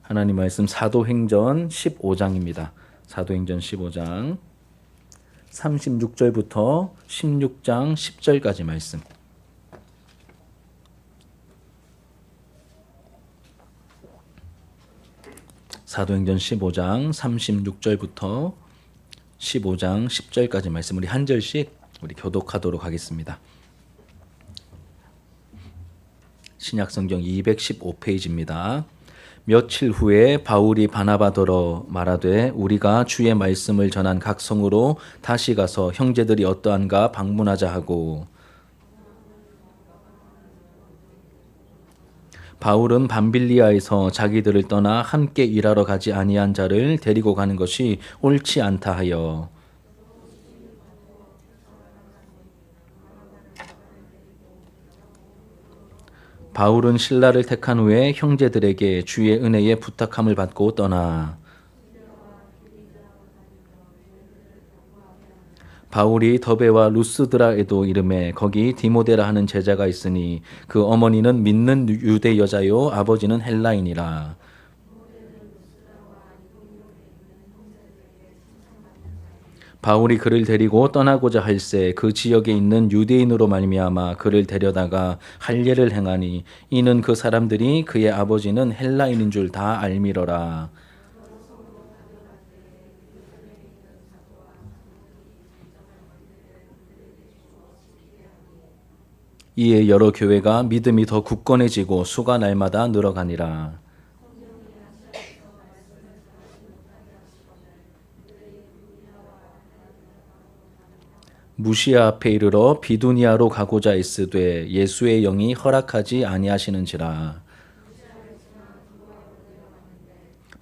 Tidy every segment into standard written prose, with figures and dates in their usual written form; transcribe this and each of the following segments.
하나님 말씀 사도행전 15장입니다. 사도행전 15장 36절부터 16장 10절까지 말씀. 사도행전 15장 36절부터 15장 10절까지 말씀, 우리 한 절씩 우리 교독하도록 하겠습니다. 신약성경 215페이지입니다. 며칠 후에 바울이 바나바더러 말하되 우리가 주의 말씀을 전한 각 성으로 다시 가서 형제들이 어떠한가 방문하자 하고, 바울은 밤빌리아에서 자기들을 떠나 함께 일하러 가지 아니한 자를 데리고 가는 것이 옳지 않다 하여 바울은 신라를 택한 후에 형제들에게 주의 은혜에 부탁함을 받고 떠나 바울이 더베와 루스드라에도 이르매 거기 디모데라 하는 제자가 있으니 그 어머니는 믿는 유대 여자요 아버지는 헬라인이라. 바울이 그를 데리고 떠나고자 할새 그 지역에 있는 유대인으로 말미암아 그를 데려다가 할례를 행하니 이는 그 사람들이 그의 아버지는 헬라인인 줄 다 알미러라. 이에 여러 교회가 믿음이 더 굳건해지고 수가 날마다 늘어가니라. 무시아 앞에 이르러 비두니아로 가고자 있으되 예수의 영이 허락하지 아니하시는지라.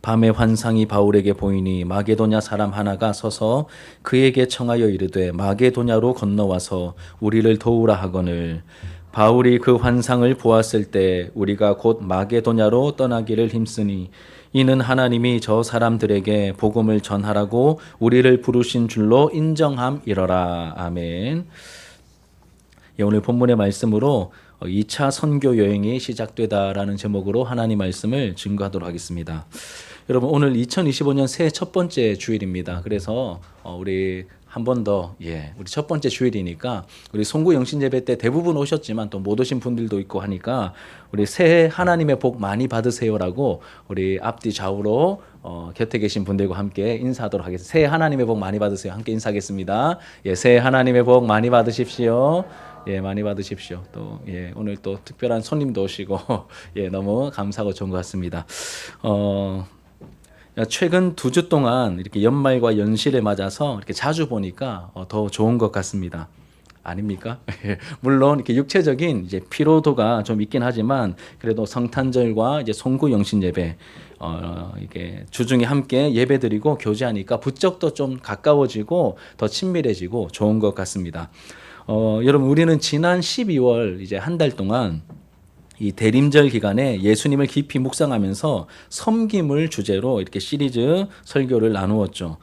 밤에 환상이 바울에게 보이니 마게도냐 사람 하나가 서서 그에게 청하여 이르되 마게도냐로 건너와서 우리를 도우라 하거늘, 바울이 그 환상을 보았을 때 우리가 곧 마게도냐로 떠나기를 힘쓰니 이는 하나님이 저 사람들에게 복음을 전하라고 우리를 부르신 줄로 인정함이러라. 아멘. 예, 오늘 본문의 말씀으로 2차 선교 여행이 시작되다라는 제목으로 하나님 말씀을 증거하도록 하겠습니다. 여러분, 오늘 2025년 새해 첫 번째 주일입니다. 그래서 우리 한 번 더, 우리 첫 번째 주일이니까 우리 송구 영신 예배 때 대부분 오셨지만 또 못 오신 분들도 있고 하니까 우리 새해 하나님의 복 많이 받으세요라고 우리 앞뒤 좌우로 곁에 계신 분들과 함께 인사하도록 하겠습니다. 새해 하나님의 복 많이 받으세요. 함께 인사하겠습니다. 새해 하나님의 복 많이 받으십시오. 많이 받으십시오. 또 오늘 또 특별한 손님도 오시고 너무 감사하고 좋은 것 같습니다. 최근 2주 동안 이렇게 연말과 연시를 맞아서 이렇게 자주 보니까 더 좋은 것 같습니다. 아닙니까? 물론 이렇게 육체적인 이제 피로도가 좀 있긴 하지만 그래도 성탄절과 이제 송구 영신 예배 이게 주중에 함께 예배드리고 교제하니까 부쩍 더 좀 가까워지고 더 친밀해지고 좋은 것 같습니다. 여러분, 우리는 지난 12월 이제 한 달 동안 이 대림절 기간에 예수님을 깊이 묵상하면서 섬김을 주제로 이렇게 시리즈 설교를 나누었죠.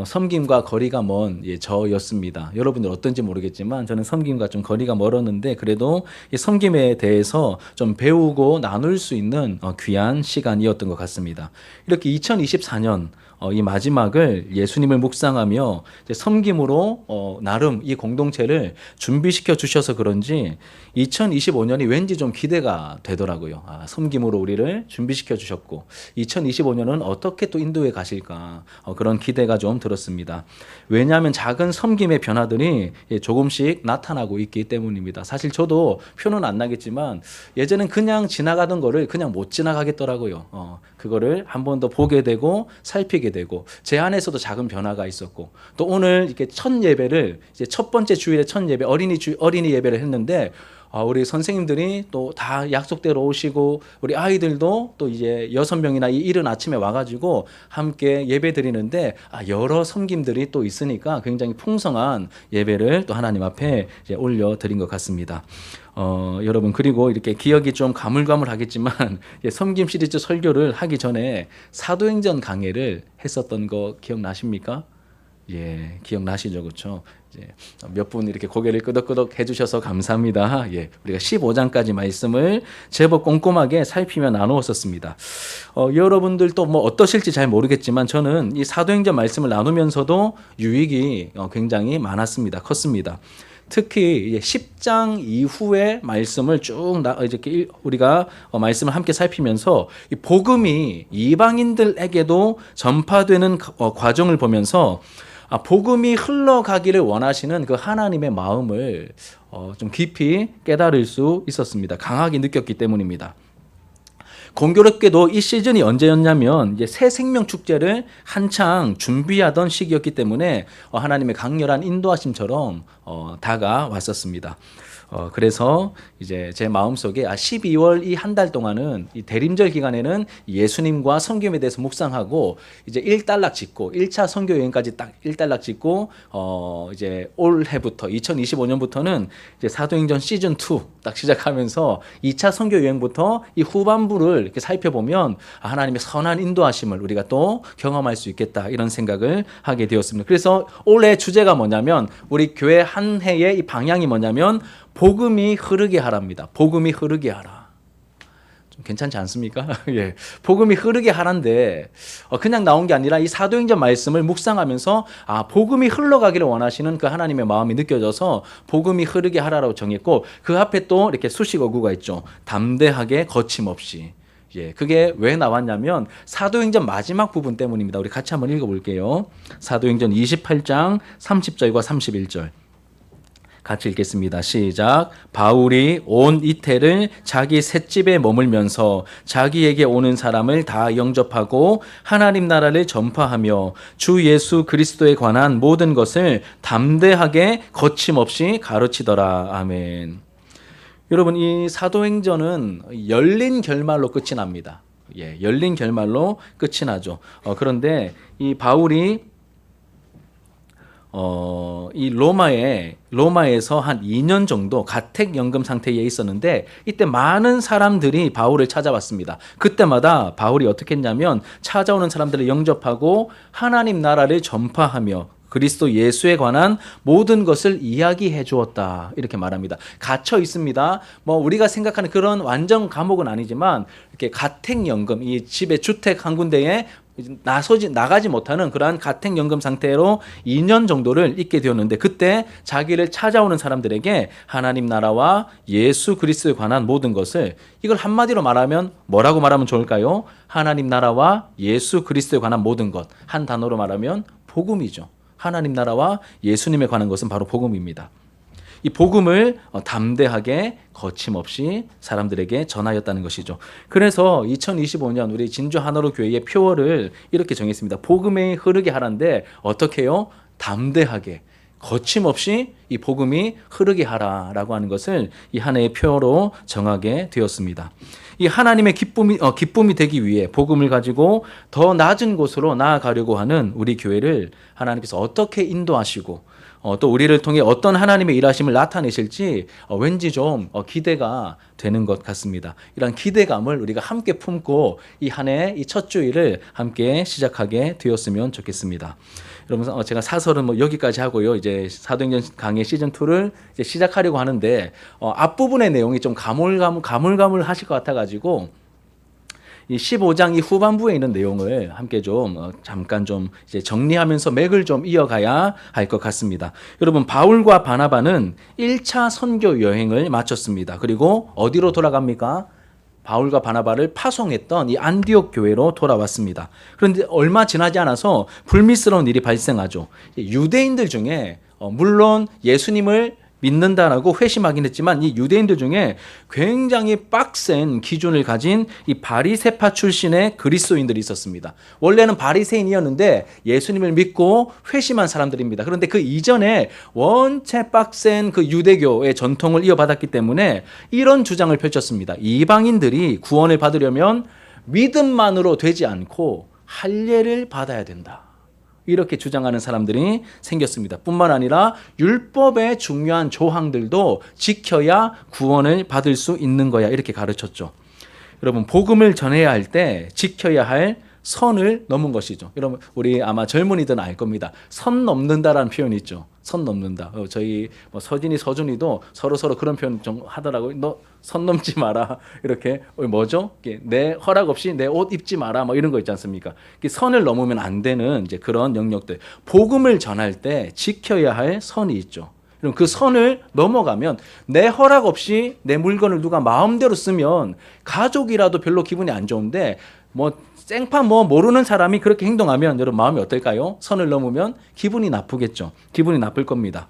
섬김과 거리가 먼 저였습니다. 여러분들 어떤지 모르겠지만 저는 섬김과 좀 거리가 멀었는데 그래도 이 섬김에 대해서 좀 배우고 나눌 수 있는 귀한 시간이었던 것 같습니다. 이렇게 2024년 이 마지막을 예수님을 묵상하며 섬김으로 나름 이 공동체를 준비시켜 주셔서 그런지 2025년이 왠지 좀 기대가 되더라고요. 섬김으로 우리를 준비시켜 주셨고 2025년은 어떻게 또 인도에 가실까 그런 기대가 좀 들었습니다. 왜냐하면 작은 섬김의 변화들이 조금씩 나타나고 있기 때문입니다. 사실 저도 표는 안 나겠지만 예전엔 그냥 지나가던 거를 그냥 못 지나가겠더라고요. 그거를 한 번 더 보게 되고 살피게 되고 제 안에서도 작은 변화가 있었고, 또 오늘 이렇게 첫 예배를 이제 첫 번째 주일에 첫 예배 어린이 예배를 했는데 우리 선생님들이 또 다 약속대로 오시고 우리 아이들도 또 이제 6명이나 이 이른 아침에 와가지고 함께 예배 드리는데 여러 섬김들이 또 있으니까 굉장히 풍성한 예배를 또 하나님 앞에 이제 올려드린 것 같습니다. 여러분, 그리고 이렇게 기억이 좀 가물가물하겠지만 섬김 시리즈 설교를 하기 전에 사도행전 강해를 했었던 거 기억나십니까? 예, 기억나시죠? 그렇죠? 이제 몇 분 이렇게 고개를 끄덕끄덕 해주셔서 감사합니다. 예, 우리가 15장까지 말씀을 제법 꼼꼼하게 살피며 나누었었습니다. 여러분들도 뭐 어떠실지 잘 모르겠지만 저는 이 사도행전 말씀을 나누면서도 유익이 굉장히 많았습니다. 컸습니다. 특히 10장 이후의 말씀을 쭉 이렇게 우리가 말씀을 함께 살피면서 이 복음이 이방인들에게도 전파되는 과정을 보면서 복음이 흘러가기를 원하시는 그 하나님의 마음을 좀 깊이 깨달을 수 있었습니다. 강하게 느꼈기 때문입니다. 공교롭게도 이 시즌이 언제였냐면 이제 새 생명 축제를 한창 준비하던 시기였기 때문에 하나님의 강렬한 인도하심처럼 다가왔었습니다. 그래서 이제 제 마음속에 12월 이 한 달 동안은 이 대림절 기간에는 예수님과 선교에 대해서 묵상하고 이제 1단락 짓고 1차 선교 여행까지 딱 1단락 짓고 이제 올해부터 2025년부터는 이제 사도행전 시즌 2 딱 시작하면서 2차 선교 여행부터 이 후반부를 이렇게 살펴보면 하나님의 선한 인도하심을 우리가 또 경험할 수 있겠다 이런 생각을 하게 되었습니다. 그래서 올해 주제가 뭐냐면 우리 교회 한 해의 이 방향이 뭐냐면 복음이 흐르게 하랍니다. 복음이 흐르게 하라. 좀 괜찮지 않습니까? 예, 복음이 흐르게 하란데 그냥 나온 게 아니라 이 사도행전 말씀을 묵상하면서 복음이 흘러가기를 원하시는 그 하나님의 마음이 느껴져서 복음이 흐르게 하라라고 정했고 그 앞에 또 이렇게 수식 어구가 있죠. 담대하게 거침없이. 예, 그게 왜 나왔냐면 사도행전 마지막 부분 때문입니다. 우리 같이 한번 읽어볼게요. 사도행전 28장 30절과 31절. 같이 읽겠습니다. 시작. 바울이 온 이태를 자기 셋집에 머물면서 자기에게 오는 사람을 다 영접하고 하나님 나라를 전파하며 주 예수 그리스도에 관한 모든 것을 담대하게 거침없이 가르치더라. 아멘. 여러분, 이 사도행전은 열린 결말로 끝이 납니다. 예, 열린 결말로 끝이 나죠. 그런데 이 바울이 이 로마에서 한 2년 정도 가택연금 상태에 있었는데 이때 많은 사람들이 바울을 찾아왔습니다. 그때마다 바울이 어떻게 했냐면 찾아오는 사람들을 영접하고 하나님 나라를 전파하며 그리스도 예수에 관한 모든 것을 이야기해 주었다. 이렇게 말합니다. 갇혀 있습니다. 뭐 우리가 생각하는 그런 완전 감옥은 아니지만 이렇게 가택연금, 이 집에 주택 한 군데에 나가지 못하는 그러한 가택연금 상태로 2년 정도를 있게 되었는데 그때 자기를 찾아오는 사람들에게 하나님 나라와 예수 그리스도에 관한 모든 것을 이걸 한마디로 말하면 뭐라고 말하면 좋을까요? 하나님 나라와 예수 그리스도에 관한 모든 것. 한 단어로 말하면 복음이죠. 하나님 나라와 예수님에 관한 것은 바로 복음입니다. 이 복음을 담대하게 거침없이 사람들에게 전하였다는 것이죠. 그래서 2025년 우리 진주 하나로 교회의 표어를 이렇게 정했습니다. 복음에 흐르게 하라는데 어떻게 해요? 담대하게 거침없이 이 복음이 흐르게 하라라고 하는 것을 이 하나의 표어로 정하게 되었습니다. 이 하나님의 기쁨이 되기 위해 복음을 가지고 더 낮은 곳으로 나아가려고 하는 우리 교회를 하나님께서 어떻게 인도하시고 또 우리를 통해 어떤 하나님의 일하심을 나타내실지 왠지 좀 기대가 되는 것 같습니다. 이런 기대감을 우리가 함께 품고 이 한 해 이 첫 주일을 함께 시작하게 되었으면 좋겠습니다. 여러분, 제가 사설은 뭐 여기까지 하고요. 이제 사도행전 강의 시즌 2를 이제 시작하려고 하는데 앞부분의 내용이 좀 가물가물하실 것 같아가지고 이 15장 이 후반부에 있는 내용을 함께 좀 잠깐 좀 이제 정리하면서 맥을 좀 이어가야 할 것 같습니다. 여러분, 바울과 바나바는 1차 선교 여행을 마쳤습니다. 그리고 어디로 돌아갑니까? 바울과 바나바를 파송했던 이 안디옥 교회로 돌아왔습니다. 그런데 얼마 지나지 않아서 불미스러운 일이 발생하죠. 유대인들 중에 물론 예수님을 믿는다라고 회심하긴 했지만 이 유대인들 중에 굉장히 빡센 기준을 가진 이 바리새파 출신의 그리스도인들이 있었습니다. 원래는 바리새인이었는데 예수님을 믿고 회심한 사람들입니다. 그런데 그 이전에 원체 빡센 그 유대교의 전통을 이어받았기 때문에 이런 주장을 펼쳤습니다. 이방인들이 구원을 받으려면 믿음만으로 되지 않고 할례를 받아야 된다. 이렇게 주장하는 사람들이 생겼습니다. 뿐만 아니라 율법의 중요한 조항들도 지켜야 구원을 받을 수 있는 거야. 이렇게 가르쳤죠. 여러분, 복음을 전해야 할 때 지켜야 할 선을 넘은 것이죠. 여러분 우리 아마 젊은이들은 알 겁니다. 선 넘는다라는 표현이 있죠. 선 넘는다. 저희 뭐 서진이 서준이도 서로 그런 표현 좀 하더라고요. 너 선 넘지 마라. 이렇게 뭐죠? 내 허락 없이 내 옷 입지 마라. 뭐 이런 거 있지 않습니까? 선을 넘으면 안 되는 이제 그런 영역들. 복음을 전할 때 지켜야 할 선이 있죠. 그럼 그 선을 넘어가면 내 허락 없이 내 물건을 누가 마음대로 쓰면 가족이라도 별로 기분이 안 좋은데 뭐 생판 뭐 모르는 사람이 그렇게 행동하면 여러분 마음이 어떨까요? 선을 넘으면 기분이 나쁘겠죠. 기분이 나쁠 겁니다.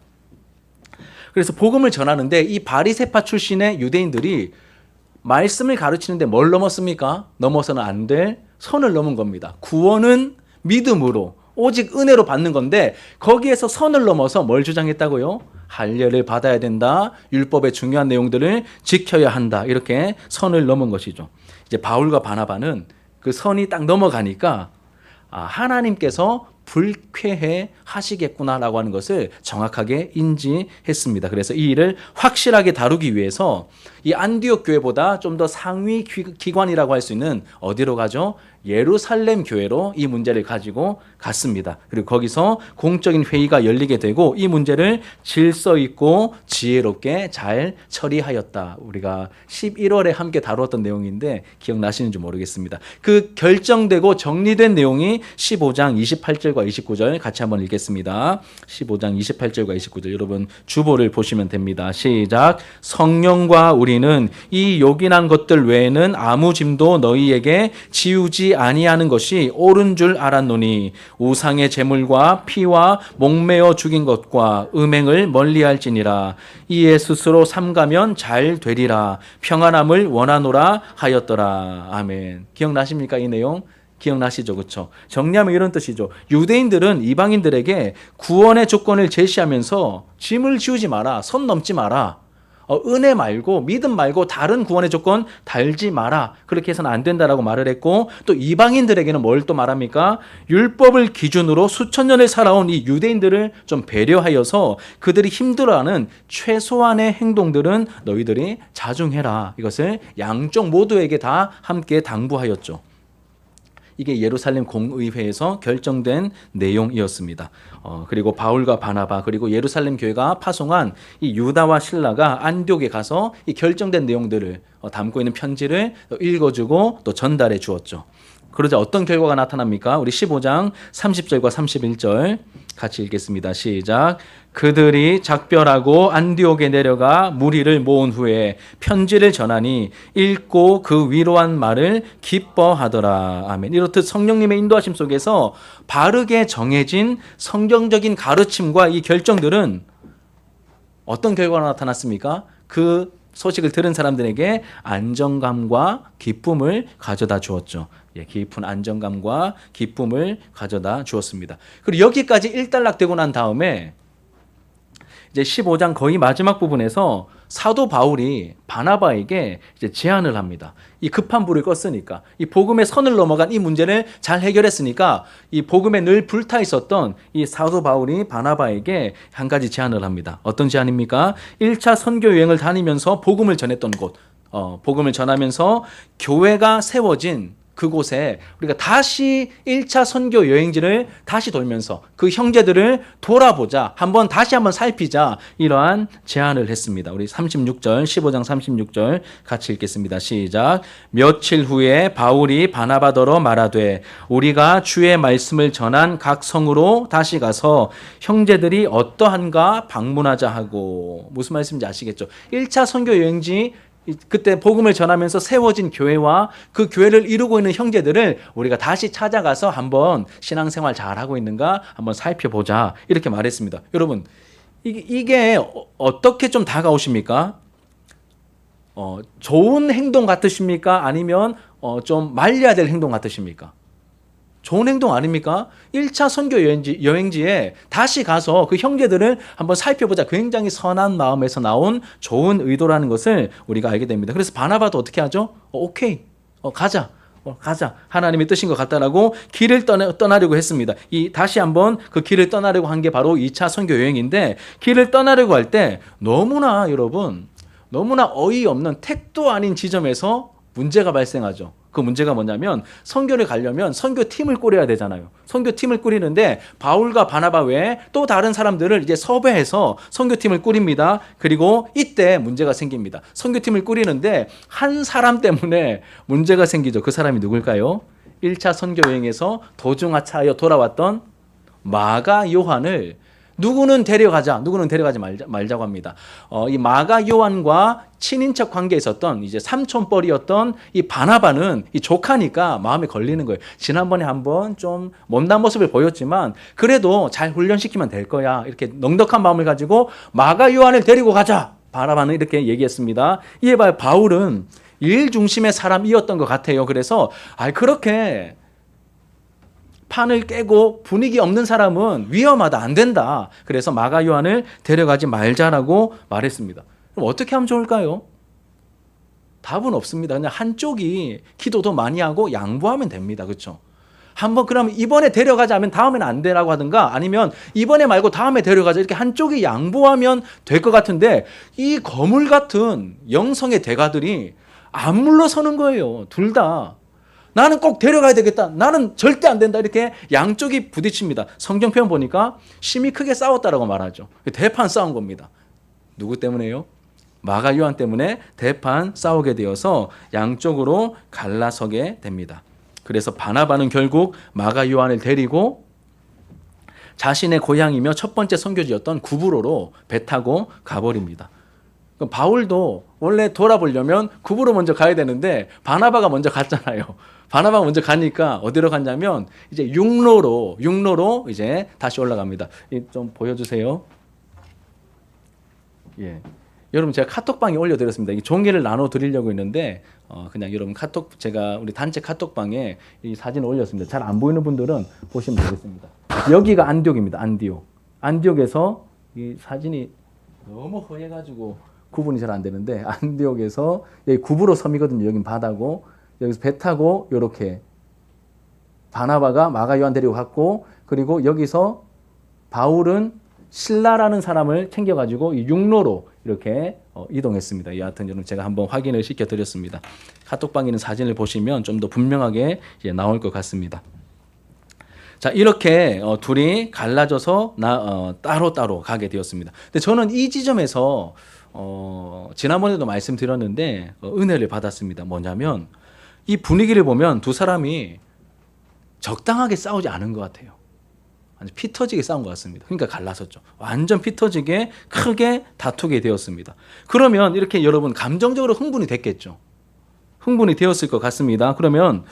그래서 복음을 전하는데 이 바리새파 출신의 유대인들이 말씀을 가르치는데 뭘 넘었습니까? 넘어서는 안 될 선을 넘은 겁니다. 구원은 믿음으로 오직 은혜로 받는 건데 거기에서 선을 넘어서 뭘 주장했다고요? 할례를 받아야 된다. 율법의 중요한 내용들을 지켜야 한다. 이렇게 선을 넘은 것이죠. 이제 바울과 바나바는 그 선이 딱 넘어가니까 하나님께서 불쾌해 하시겠구나라고 하는 것을 정확하게 인지했습니다. 그래서 이 일을 확실하게 다루기 위해서 이 안디옥 교회보다 좀 더 상위 기관이라고 할 수 있는 어디로 가죠? 예루살렘 교회로 이 문제를 가지고 갔습니다. 그리고 거기서 공적인 회의가 열리게 되고 이 문제를 질서 있고 지혜롭게 잘 처리하였다. 우리가 11월에 함께 다루었던 내용인데 기억나시는지 모르겠습니다. 그 결정되고 정리된 내용이 15장 28절과 29절 같이 한번 읽겠습니다. 15장 28절과 29절 여러분 주보를 보시면 됩니다. 시작. 성령과 우리는 이 요긴한 것들 외에는 아무 짐도 너희에게 지우지 아니하는 것이 옳은 줄 알았노니 우상의 제물과 피와 목매어 죽인 것과 음행을 멀리할지니라. 이에 스스로 삼가면 잘 되리라. 평안함을 원하노라 하였더라. 아멘. 기억나십니까 이 내용? 기억나시죠? 그렇죠? 정리하면 이런 뜻이죠. 유대인들은 이방인들에게 구원의 조건을 제시하면서 짐을 지우지 마라. 선 넘지 마라. 은혜 말고 믿음 말고 다른 구원의 조건 달지 마라. 그렇게 해서는 안 된다라고 말을 했고 또 이방인들에게는 뭘 또 말합니까? 율법을 기준으로 수천 년을 살아온 이 유대인들을 좀 배려하여서 그들이 힘들어하는 최소한의 행동들은 너희들이 자중해라. 이것을 양쪽 모두에게 다 함께 당부하였죠. 이게 예루살렘 공의회에서 결정된 내용이었습니다. 그리고 바울과 바나바 그리고 예루살렘 교회가 파송한 이 유다와 실라가 안디옥에 가서 이 결정된 내용들을 담고 있는 편지를 읽어주고 또 전달해 주었죠. 그러자 어떤 결과가 나타납니까? 우리 15장 30절과 31절 같이 읽겠습니다. 시작. 그들이 작별하고 안디옥에 내려가 무리를 모은 후에 편지를 전하니 읽고 그 위로한 말을 기뻐하더라. 아멘. 이렇듯 성령님의 인도하심 속에서 바르게 정해진 성경적인 가르침과 이 결정들은 어떤 결과가 나타났습니까? 그 소식을 들은 사람들에게 안정감과 기쁨을 가져다 주었죠. 깊은 안정감과 기쁨을 가져다 주었습니다. 그리고 여기까지 일단락되고 난 다음에 이제 15장 거의 마지막 부분에서 사도 바울이 바나바에게 이제 제안을 합니다. 이 급한 불을 껐으니까 이 복음의 선을 넘어간 이 문제를 잘 해결했으니까 이 복음에 늘 불타 있었던 이 사도 바울이 바나바에게 한 가지 제안을 합니다. 어떤 제안입니까? 1차 선교 여행을 다니면서 복음을 전했던 곳, 복음을 전하면서 교회가 세워진 그곳에 우리가 다시 1차 선교 여행지를 다시 돌면서 그 형제들을 돌아보자. 다시 한번 살피자. 이러한 제안을 했습니다. 우리 36절, 15장 36절 같이 읽겠습니다. 시작. 며칠 후에 바울이 바나바더러 말하되 우리가 주의 말씀을 전한 각 성으로 다시 가서 형제들이 어떠한가 방문하자 하고. 무슨 말씀인지 아시겠죠? 1차 선교 여행지 그때 복음을 전하면서 세워진 교회와 그 교회를 이루고 있는 형제들을 우리가 다시 찾아가서 한번 신앙생활 잘하고 있는가 한번 살펴보자 이렇게 말했습니다. 여러분 이게 어떻게 좀 다가오십니까? 좋은 행동 같으십니까? 아니면 좀 말려야 될 행동 같으십니까? 좋은 행동 아닙니까? 1차 선교 여행지에 다시 가서 그 형제들을 한번 살펴보자. 굉장히 선한 마음에서 나온 좋은 의도라는 것을 우리가 알게 됩니다. 그래서 바나바도 어떻게 하죠? 오케이, 가자. 가자. 하나님의 뜻인 것 같다라고 길을 떠나려고 했습니다. 다시 한번 그 길을 떠나려고 한 게 바로 2차 선교 여행인데 길을 떠나려고 할 때 너무나 어이없는 택도 아닌 지점에서 문제가 발생하죠. 그 문제가 뭐냐면 선교를 가려면 선교팀을 꾸려야 되잖아요. 선교팀을 꾸리는데 바울과 바나바 외에 또 다른 사람들을 이제 섭외해서 선교팀을 꾸립니다. 그리고 이때 문제가 생깁니다. 선교팀을 꾸리는데 한 사람 때문에 문제가 생기죠. 그 사람이 누굴까요? 1차 선교 여행에서 도중하차하여 돌아왔던 마가 요한을 누구는 데려가자, 누구는 데려가지 말자고 합니다. 이 마가 요한과 친인척 관계에 있었던 이제 삼촌뻘이었던 이 바나바는 이 조카니까 마음에 걸리는 거예요. 지난번에 한번 좀 못난 모습을 보였지만 그래도 잘 훈련시키면 될 거야. 이렇게 넉넉한 마음을 가지고 마가 요한을 데리고 가자. 바나바는 이렇게 얘기했습니다. 이에 봐요. 바울은 일 중심의 사람이었던 것 같아요. 그래서 그렇게 판을 깨고 분위기 없는 사람은 위험하다, 안 된다. 그래서 마가 요한을 데려가지 말자라고 말했습니다. 그럼 어떻게 하면 좋을까요? 답은 없습니다. 그냥 한쪽이 기도도 많이 하고 양보하면 됩니다. 그렇죠? 한번 그러면 이번에 데려가자 하면 다음에는 안 되라고 하든가 아니면 이번에 말고 다음에 데려가자 이렇게 한쪽이 양보하면 될 것 같은데 이 거물 같은 영성의 대가들이 안 물러서는 거예요. 둘 다. 나는 꼭 데려가야 되겠다. 나는 절대 안 된다. 이렇게 양쪽이 부딪힙니다. 성경 표현 보니까 심히 크게 싸웠다라고 말하죠. 대판 싸운 겁니다. 누구 때문에요? 마가 요한 때문에 대판 싸우게 되어서 양쪽으로 갈라서게 됩니다. 그래서 바나바는 결국 마가 요한을 데리고 자신의 고향이며 첫 번째 선교지였던 구브로로 배 타고 가버립니다. 바울도 원래 돌아보려면 구브로 먼저 가야 되는데 바나바가 먼저 갔잖아요. 바나바가 먼저 가니까 어디로 갔냐면 이제 육로로 이제 다시 올라갑니다. 좀 보여주세요. 예. 여러분 제가 카톡방에 올려드렸습니다. 이 종이를 나눠 드리려고 했는데 그냥 여러분 제가 우리 단체 카톡방에 이 사진을 올렸습니다. 잘 안 보이는 분들은 보시면 되겠습니다. 여기가 안디옥입니다. 안디옥에서 이 사진이 너무 허해가지고 구분이 잘 안 되는데 안디옥에서 여기 구브로 섬이거든요. 여긴 바다고 여기서 배 타고 이렇게 바나바가 마가 요한 데리고 갔고 그리고 여기서 바울은 실라라는 사람을 챙겨가지고 이 육로로 이렇게 이동했습니다. 여하튼 여러분 제가 한번 확인을 시켜드렸습니다. 카톡방에 있는 사진을 보시면 좀 더 분명하게 이제 나올 것 같습니다. 자 이렇게 둘이 갈라져서 따로 가게 되었습니다. 근데 저는 이 지점에서 지난번에도 말씀드렸는데 은혜를 받았습니다. 뭐냐면 이 분위기를 보면 두 사람이 적당하게 싸우지 않은 것 같아요. 완전 피 터지게 싸운 것 같습니다. 그러니까 갈라섰죠. 완전 피 터지게 크게 다투게 되었습니다. 그러면 이렇게 여러분 감정적으로 흥분이 됐겠죠. 흥분이 되었을 것 같습니다. 그러면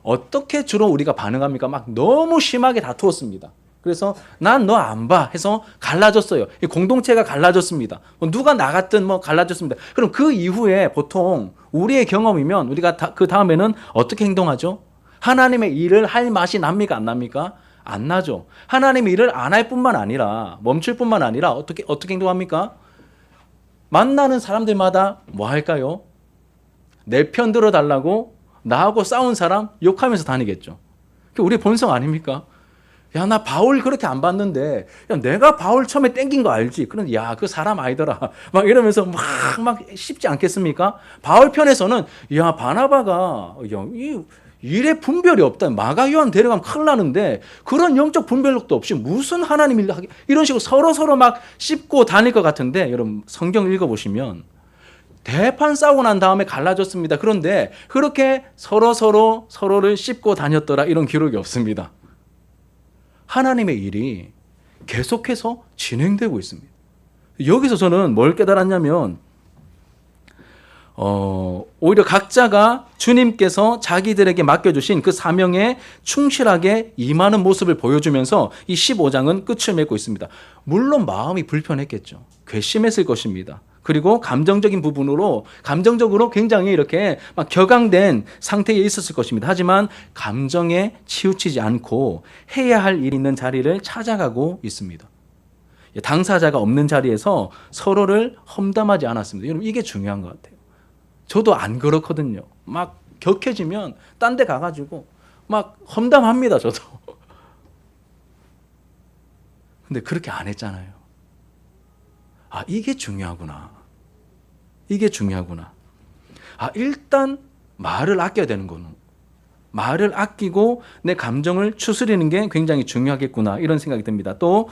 어떻게 주로 우리가 반응합니까? 막 너무 심하게 다투었습니다. 그래서 난 너 안 봐 해서 갈라졌어요. 공동체가 갈라졌습니다. 누가 나갔든 뭐 갈라졌습니다. 그럼 그 이후에 보통 우리의 경험이면 우리가 그 다음에는 어떻게 행동하죠? 하나님의 일을 할 맛이 납니까? 안 납니까? 안 나죠. 하나님의 일을 안 할 뿐만 아니라 멈출 뿐만 아니라 어떻게 행동합니까? 만나는 사람들마다 뭐 할까요? 내 편 들어달라고 나하고 싸운 사람 욕하면서 다니겠죠. 그게 우리 본성 아닙니까? 야, 나 바울 그렇게 안 봤는데, 야, 내가 바울 처음에 땡긴 거 알지? 그런데, 야, 그 사람 아니더라. 막 이러면서 막 쉽지 않겠습니까? 바울 편에서는, 야, 바나바가, 야, 이 일에 분별이 없다. 마가 요한 데려가면 큰일 나는데, 그런 영적 분별력도 없이 무슨 하나님 일 하기, 이런 식으로 서로 막 씹고 다닐 것 같은데, 여러분, 성경 읽어보시면, 대판 싸우고 난 다음에 갈라졌습니다. 그런데, 그렇게 서로를 씹고 다녔더라. 이런 기록이 없습니다. 하나님의 일이 계속해서 진행되고 있습니다. 여기서 저는 뭘 깨달았냐면 오히려 각자가 주님께서 자기들에게 맡겨주신 그 사명에 충실하게 임하는 모습을 보여주면서 이 15장은 끝을 맺고 있습니다. 물론 마음이 불편했겠죠. 괘씸했을 것입니다. 그리고 감정적인 부분으로 감정적으로 굉장히 이렇게 막 격앙된 상태에 있었을 것입니다. 하지만 감정에 치우치지 않고 해야 할 일이 있는 자리를 찾아가고 있습니다. 당사자가 없는 자리에서 서로를 험담하지 않았습니다. 여러분 이게 중요한 것 같아요. 저도 안 그렇거든요. 막 격해지면 딴 데 가가지고 막 험담합니다. 저도. 근데 그렇게 안 했잖아요. 아, 이게 중요하구나. 이게 중요하구나. 아, 일단 말을 아껴야 되는 말을 아끼고 내 감정을 추스리는 게 굉장히 중요하겠구나 이런 생각이 듭니다. 또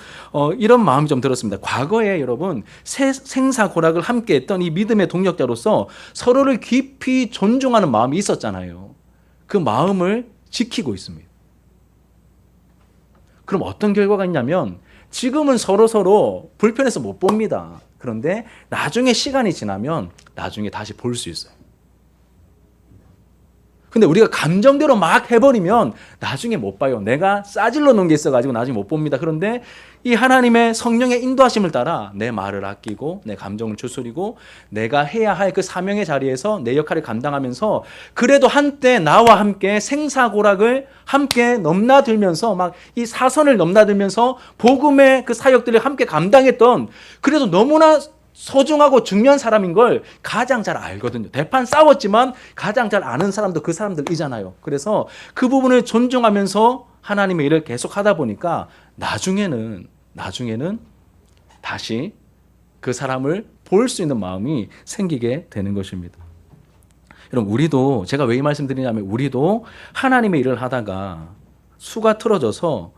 이런 마음이 좀 들었습니다. 과거에 여러분 생사고락을 함께했던 이 믿음의 동력자로서 서로를 깊이 존중하는 마음이 있었잖아요. 그 마음을 지키고 있습니다. 그럼 어떤 결과가 있냐면 지금은 서로 불편해서 못 봅니다. 그런데 나중에 시간이 지나면 나중에 다시 볼 수 있어요. 근데 우리가 감정대로 막 해버리면 나중에 못 봐요. 내가 싸질러 놓은 게 있어가지고 나중에 못 봅니다. 그런데 이 하나님의 성령의 인도하심을 따라 내 말을 아끼고 내 감정을 추스리고 내가 해야 할 그 사명의 자리에서 내 역할을 감당하면서 그래도 한때 나와 함께 생사고락을 함께 넘나들면서 막 이 사선을 넘나들면서 복음의 그 사역들을 함께 감당했던 그래도 너무나 소중하고 중요한 사람인 걸 가장 잘 알거든요. 대판 싸웠지만 가장 잘 아는 사람도 그 사람들이잖아요. 그래서 그 부분을 존중하면서 하나님의 일을 계속 하다 보니까 나중에는 다시 그 사람을 볼 수 있는 마음이 생기게 되는 것입니다. 여러분, 우리도 제가 왜 이 말씀 드리냐면 우리도 하나님의 일을 하다가 수가 틀어져서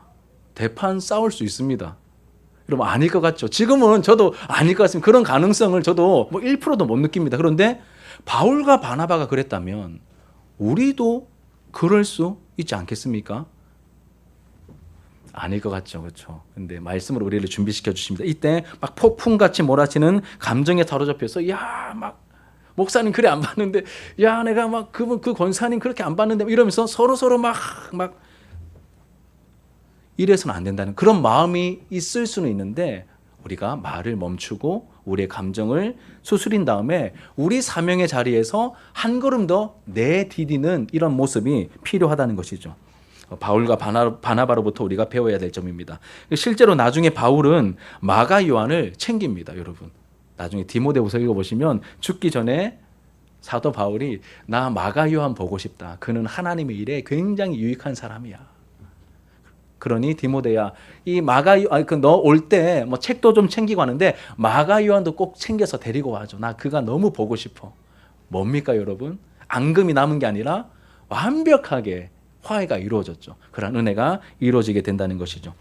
대판 싸울 수 있습니다. 여러분 아닐 것 같죠? 지금은 저도 아닐 것 같습니다. 그런 가능성을 저도 뭐 1%도 못 느낍니다. 그런데 바울과 바나바가 그랬다면 우리도 그럴 수 있지 않겠습니까? 아닐 것 같죠. 그렇죠. 근데 말씀으로 우리를 준비시켜 주십니다. 이때 막 폭풍같이 몰아치는 감정에 사로잡혀서 야, 막 목사님 그래 안 봤는데 야, 내가 막 그 권사님 그렇게 안 봤는데 이러면서 서로 막 이래서는 안 된다는 그런 마음이 있을 수는 있는데 우리가 말을 멈추고 우리의 감정을 수술인 다음에 우리 사명의 자리에서 한 걸음 더 내디디는 이런 모습이 필요하다는 것이죠. 바울과 바나바로부터 우리가 배워야 될 점입니다. 실제로 나중에 바울은 마가 요한을 챙깁니다. 여러분 나중에 디모데후서 읽어보시면 죽기 전에 사도 바울이 나 마가 요한 보고 싶다. 그는 하나님의 일에 굉장히 유익한 사람이야. 그러니 디모데야 이 마가 너 올 때 뭐 책도 좀 챙기고 하는데 마가 요한도 꼭 챙겨서 데리고 와줘. 나 그가 너무 보고 싶어. 뭡니까 여러분? 앙금이 남은 게 아니라 완벽하게 화해가 이루어졌죠. 그런 은혜가 이루어지게 된다는 것이죠.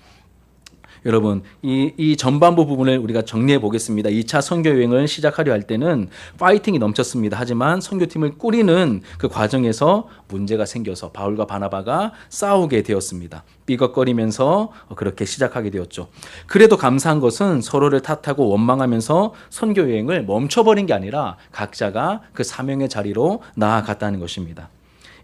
여러분 이 전반부 부분을 우리가 정리해 보겠습니다. 2차 선교 여행을 시작하려 할 때는 파이팅이 넘쳤습니다. 하지만 선교팀을 꾸리는 그 과정에서 문제가 생겨서 바울과 바나바가 싸우게 되었습니다. 삐걱거리면서 그렇게 시작하게 되었죠. 그래도 감사한 것은 서로를 탓하고 원망하면서 선교 여행을 멈춰버린 게 아니라 각자가 그 사명의 자리로 나아갔다는 것입니다.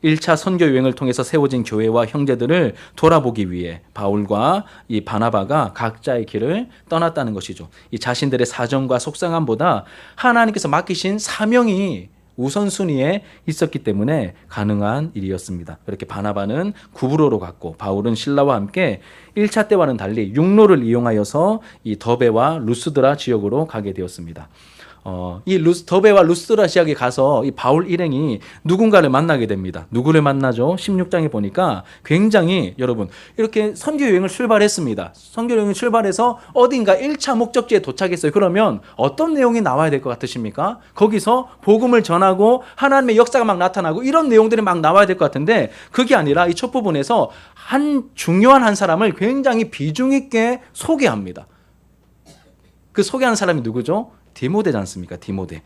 1차 선교 여행을 통해서 세워진 교회와 형제들을 돌아보기 위해 바울과 이 바나바가 각자의 길을 떠났다는 것이죠. 이 자신들의 사정과 속상함보다 하나님께서 맡기신 사명이 우선순위에 있었기 때문에 가능한 일이었습니다. 그렇게 바나바는 구브로로 갔고 바울은 신라와 함께 1차 때와는 달리 육로를 이용하여서 이 더베와 루스드라 지역으로 가게 되었습니다. 이 더베와 루스드라 지역에 가서 이 바울 일행이 누군가를 만나게 됩니다. 누구를 만나죠? 16장에 보니까 굉장히 여러분 이렇게 선교 여행을 출발했습니다. 선교 여행을 출발해서 어딘가 1차 목적지에 도착했어요. 그러면 어떤 내용이 나와야 될 것 같으십니까? 거기서 복음을 전하고 하나님의 역사가 막 나타나고 이런 내용들이 막 나와야 될 것 같은데 그게 아니라 이 첫 부분에서 중요한 한 사람을 굉장히 비중 있게 소개합니다. 그 소개하는 사람이 누구죠? 디모데지 않습니까? 디모데.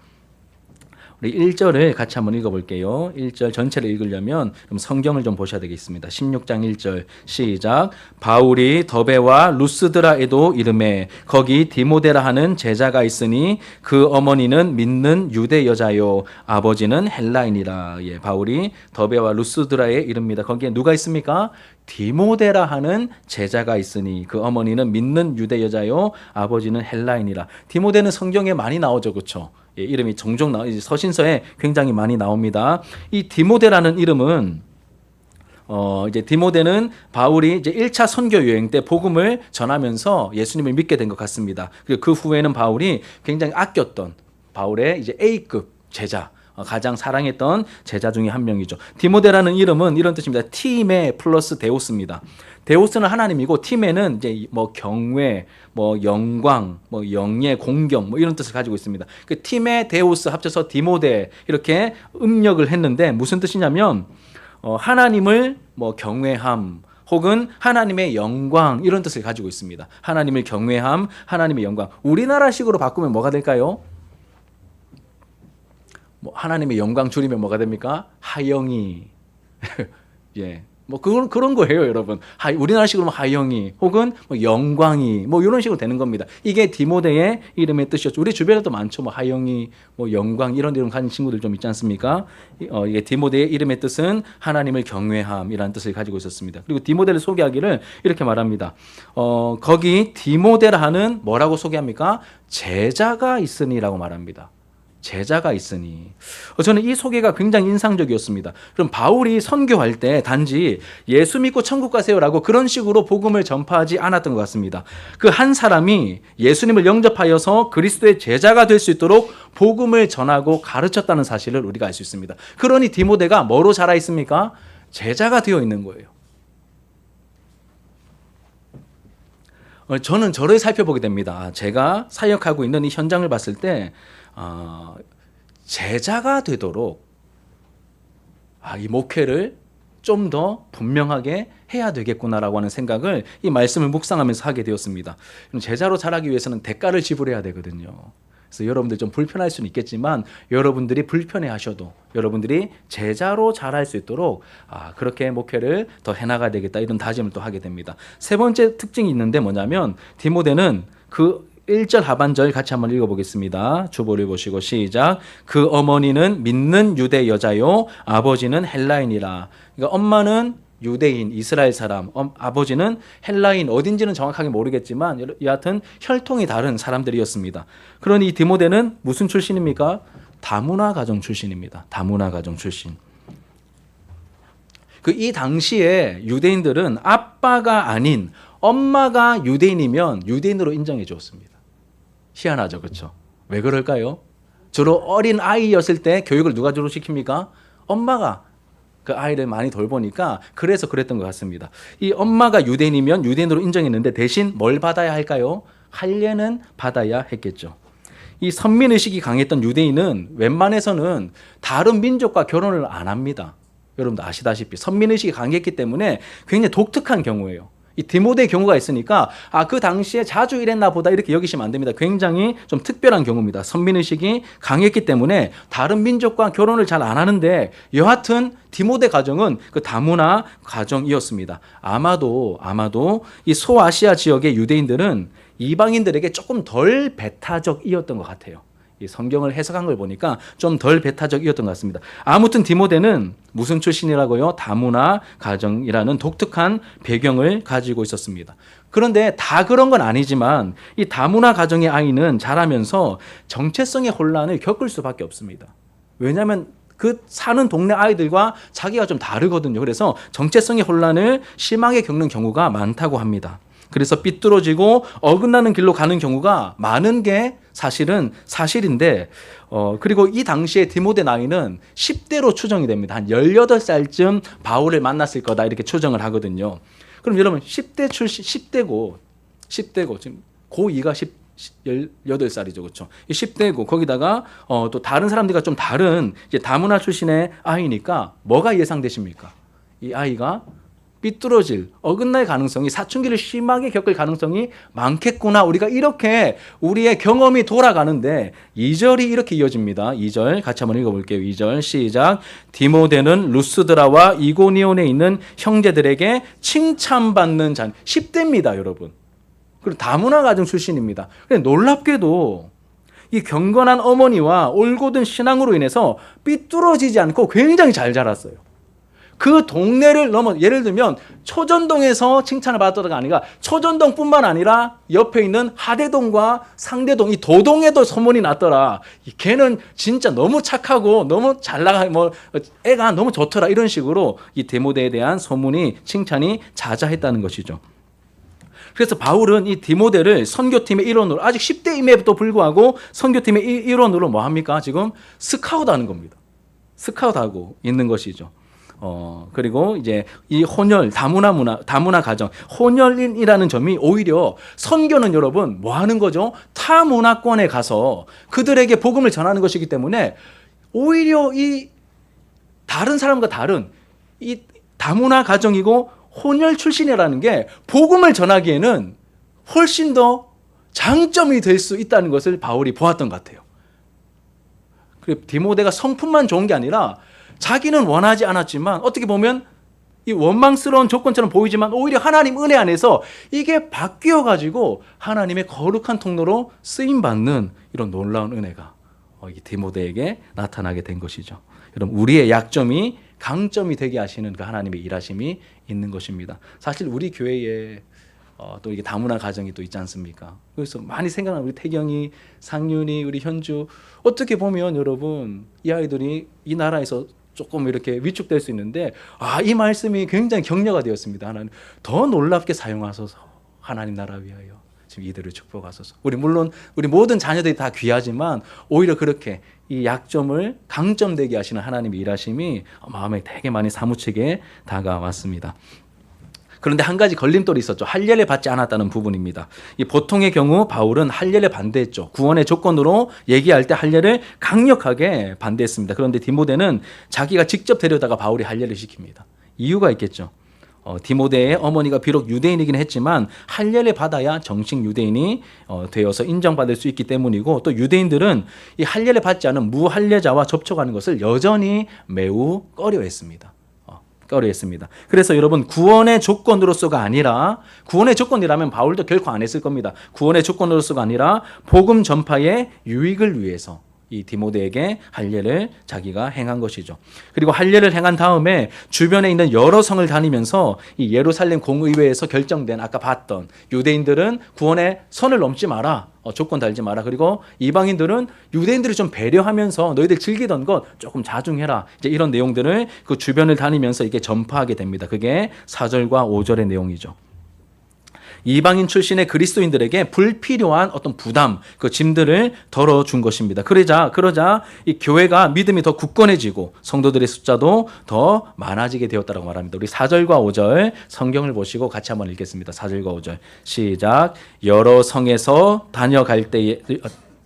우리 1절을 같이 한번 읽어볼게요. 1절 전체를 읽으려면 그럼 성경을 좀 보셔야 되겠습니다. 16장 1절 시작. 바울이 더베와 루스드라에도 이르매 거기 디모데라 하는 제자가 있으니 그 어머니는 믿는 유대 여자요 아버지는 헬라인이라. 예, 바울이 더베와 루스드라에 이릅니다. 거기에 누가 있습니까? 디모데라 하는 제자가 있으니 그 어머니는 믿는 유대 여자요 아버지는 헬라인이라. 디모데는 성경에 많이 나오죠. 그렇죠? 예, 이름이 종종 서신서에 굉장히 많이 나옵니다. 이 디모데라는 이름은 이제 디모데는 바울이 이제 1차 선교 여행 때 복음을 전하면서 예수님을 믿게 된 것 같습니다. 그리고 그 후에는 바울이 굉장히 아꼈던 바울의 이제 A급 제자, 가장 사랑했던 제자 중에 한 명이죠. 디모데라는 이름은 이런 뜻입니다. 티메 플러스 데우스입니다. 데우스는 하나님이고 티메는 이제 뭐 경외, 뭐 영광, 뭐 영예, 공경 뭐 이런 뜻을 가지고 있습니다. 그 티메 데우스 합쳐서 디모데 이렇게 음력을 했는데 무슨 뜻이냐면 하나님을 뭐 경외함 혹은 하나님의 영광 이런 뜻을 가지고 있습니다. 하나님을 경외함, 하나님의 영광. 우리나라식으로 바꾸면 뭐가 될까요? 뭐 하나님의 영광 줄이면 뭐가 됩니까? 하영이. 예. 뭐 그런 거예요, 여러분. 우리나라식으로 하영이 혹은 뭐 영광이 뭐 이런 식으로 되는 겁니다. 이게 디모데의 이름의 뜻이었죠. 우리 주변에도 많죠. 뭐 하영이, 뭐 영광 이런 이름 가진 친구들 좀 있지 않습니까? 이게 디모데의 이름의 뜻은 하나님을 경외함이라는 뜻을 가지고 있었습니다. 그리고 디모데를 소개하기를 이렇게 말합니다. 거기 디모데라 하는 뭐라고 소개합니까? 제자가 있으니라고 말합니다. 제자가 있으니. 저는 이 소개가 굉장히 인상적이었습니다. 그럼 바울이 선교할 때 단지 예수 믿고 천국 가세요라고 그런 식으로 복음을 전파하지 않았던 것 같습니다. 그 한 사람이 예수님을 영접하여서 그리스도의 제자가 될 수 있도록 복음을 전하고 가르쳤다는 사실을 우리가 알 수 있습니다. 그러니 디모데가 뭐로 자라 있습니까? 제자가 되어 있는 거예요. 저는 저를 살펴보게 됩니다. 제가 사역하고 있는 이 현장을 봤을 때 제자가 되도록 이 목회를 좀 더 분명하게 해야 되겠구나라고 하는 생각을 이 말씀을 묵상하면서 하게 되었습니다. 제자로 자라기 위해서는 대가를 지불해야 되거든요. 그래서 여러분들 좀 불편할 수는 있겠지만 여러분들이 불편해 하셔도 여러분들이 제자로 자랄 수 있도록 그렇게 목회를 더 해나가야 되겠다 이런 다짐을 또 하게 됩니다. 세 번째 특징이 있는데 뭐냐면 디모데는 그 1절 하반절 같이 한번 읽어보겠습니다. 주보를 보시고 시작. 그 어머니는 믿는 유대 여자요 아버지는 헬라인이라. 그러니까 엄마는 유대인 이스라엘 사람, 아버지는 헬라인 어딘지는 정확하게 모르겠지만 여하튼 혈통이 다른 사람들이었습니다. 그러니 디모데는 무슨 출신입니까? 다문화 가정 출신입니다. 다문화 가정 출신. 이 당시에 유대인들은 아빠가 아닌 엄마가 유대인이면 유대인으로 인정해 줬습니다. 희한하죠, 그렇죠? 왜 그럴까요? 주로 어린 아이였을 때 교육을 누가 주로 시킵니까? 엄마가 그 아이를 많이 돌보니까 그래서 그랬던 것 같습니다. 이 엄마가 유대인이면 유대인으로 인정했는데 대신 뭘 받아야 할까요? 할례는 받아야 했겠죠. 이 선민의식이 강했던 유대인은 웬만해서는 다른 민족과 결혼을 안 합니다. 여러분도 아시다시피 선민의식이 강했기 때문에 굉장히 독특한 경우예요. 이 디모데의 경우가 있으니까 그 당시에 자주 이랬나 보다 이렇게 여기시면 안 됩니다. 굉장히 좀 특별한 경우입니다. 선민의식이 강했기 때문에 다른 민족과 결혼을 잘 안 하는데 여하튼 디모데 가정은 그 다문화 가정이었습니다. 아마도 이 소아시아 지역의 유대인들은 이방인들에게 조금 덜 배타적이었던 것 같아요. 이 성경을 해석한 걸 보니까 좀 덜 배타적이었던 것 같습니다. 아무튼 디모데는 무슨 출신이라고요? 다문화 가정이라는 독특한 배경을 가지고 있었습니다. 그런데 다 그런 건 아니지만 이 다문화 가정의 아이는 자라면서 정체성의 혼란을 겪을 수밖에 없습니다. 왜냐하면 그 사는 동네 아이들과 자기가 좀 다르거든요. 그래서 정체성의 혼란을 심하게 겪는 경우가 많다고 합니다. 그래서 삐뚤어지고 어긋나는 길로 가는 경우가 많은 게 사실인데 그리고 이 당시에 디모데 나이는 10대로 추정이 됩니다. 한 18살쯤 바울을 만났을 거다 이렇게 추정을 하거든요. 그럼 여러분 10대 출신 10대고 지금 고2가 18살이죠. 그렇죠? 이 10대고 거기다가 또 다른 사람들과 좀 다른 이제 다문화 출신의 아이니까 뭐가 예상되십니까? 이 아이가 삐뚤어질 어긋날 가능성이 사춘기를 심하게 겪을 가능성이 많겠구나. 우리가 이렇게 우리의 경험이 돌아가는데 2절이 이렇게 이어집니다. 2절 같이 한번 읽어볼게요. 2절 시작. 디모데는 루스드라와 이고니온에 있는 형제들에게 칭찬받는 자. 10대입니다, 여러분. 그리고 다문화 가정 출신입니다. 그런데 놀랍게도 이 경건한 어머니와 올곧은 신앙으로 인해서 삐뚤어지지 않고 굉장히 잘 자랐어요. 그 동네를 넘어 예를 들면 초전동에서 칭찬을 받았다가 아니라 초전동뿐만 아니라 옆에 있는 하대동과 상대동 이 도동에도 소문이 났더라. 걔는 진짜 너무 착하고 너무 잘 나가 애가 너무 좋더라 이런 식으로 이 디모데에 대한 소문이 칭찬이 자자했다는 것이죠. 그래서 바울은 이 디모데를 선교팀의 일원으로 아직 10대임에도 불구하고 선교팀의 일원으로 뭐 합니까? 지금 스카웃하는 겁니다. 스카웃하고 있는 것이죠. 그리고 이제 이 혼혈, 다문화 가정, 혼혈인이라는 점이 오히려 선교는 여러분 뭐 하는 거죠? 타 문화권에 가서 그들에게 복음을 전하는 것이기 때문에 오히려 이 다른 사람과 다른 이 다문화 가정이고 혼혈 출신이라는 게 복음을 전하기에는 훨씬 더 장점이 될 수 있다는 것을 바울이 보았던 것 같아요. 그리고 디모데가 성품만 좋은 게 아니라 자기는 원하지 않았지만 어떻게 보면 이 원망스러운 조건처럼 보이지만 오히려 하나님 은혜 안에서 이게 바뀌어 가지고 하나님의 거룩한 통로로 쓰임 받는 이런 놀라운 은혜가 이 디모데에게 나타나게 된 것이죠. 여러분, 우리의 약점이 강점이 되게 하시는 그 하나님의 일하심이 있는 것입니다. 사실 우리 교회에 또 이게 다문화 가정이 또 있지 않습니까? 그래서 많이 생각나는 우리 태경이, 상윤이, 우리 현주, 어떻게 보면 여러분 이 아이들이 이 나라에서 조금 이렇게 위축될 수 있는데 이 말씀이 굉장히 격려가 되었습니다. 하나님 더 놀랍게 사용하소서. 하나님 나라 위하여 지금 이들을 축복하소서. 물론 우리 모든 자녀들이 다 귀하지만 오히려 그렇게 이 약점을 강점되게 하시는 하나님의 일하심이 마음에 되게 많이 사무치게 다가왔습니다. 그런데 한 가지 걸림돌이 있었죠. 할례를 받지 않았다는 부분입니다. 이 보통의 경우 바울은 할례를 반대했죠. 구원의 조건으로 얘기할 때 할례를 강력하게 반대했습니다. 그런데 디모데는 자기가 직접 데려다가 바울이 할례를 시킵니다. 이유가 있겠죠. 디모데의 어머니가 비록 유대인이긴 했지만 할례를 받아야 정식 유대인이 되어서 인정받을 수 있기 때문이고, 또 유대인들은 이 할례를 받지 않은 무할례자와 접촉하는 것을 여전히 매우 꺼려했습니다. 그래서 여러분, 구원의 조건으로서가 아니라, 구원의 조건이라면 바울도 결코 안 했을 겁니다. 구원의 조건으로서가 아니라 복음 전파의 유익을 위해서 이 디모데에게 할례를 자기가 행한 것이죠. 그리고 할례를 행한 다음에 주변에 있는 여러 성을 다니면서 이 예루살렘 공의회에서 결정된, 아까 봤던 유대인들은 구원의 선을 넘지 마라, 조건 달지 마라. 그리고 이방인들은 유대인들을 좀 배려하면서 너희들 즐기던 것 조금 자중해라. 이제 이런 내용들을 그 주변을 다니면서 이렇게 전파하게 됩니다. 그게 4절과 5절의 내용이죠. 이방인 출신의 그리스도인들에게 불필요한 어떤 부담, 그 짐들을 덜어준 것입니다. 그러자 이 교회가 믿음이 더 굳건해지고 성도들의 숫자도 더 많아지게 되었다고 말합니다. 우리 4절과 5절 성경을 보시고 같이 한번 읽겠습니다. 4절과 5절 시작. 여러 성에서 다녀갈 때에,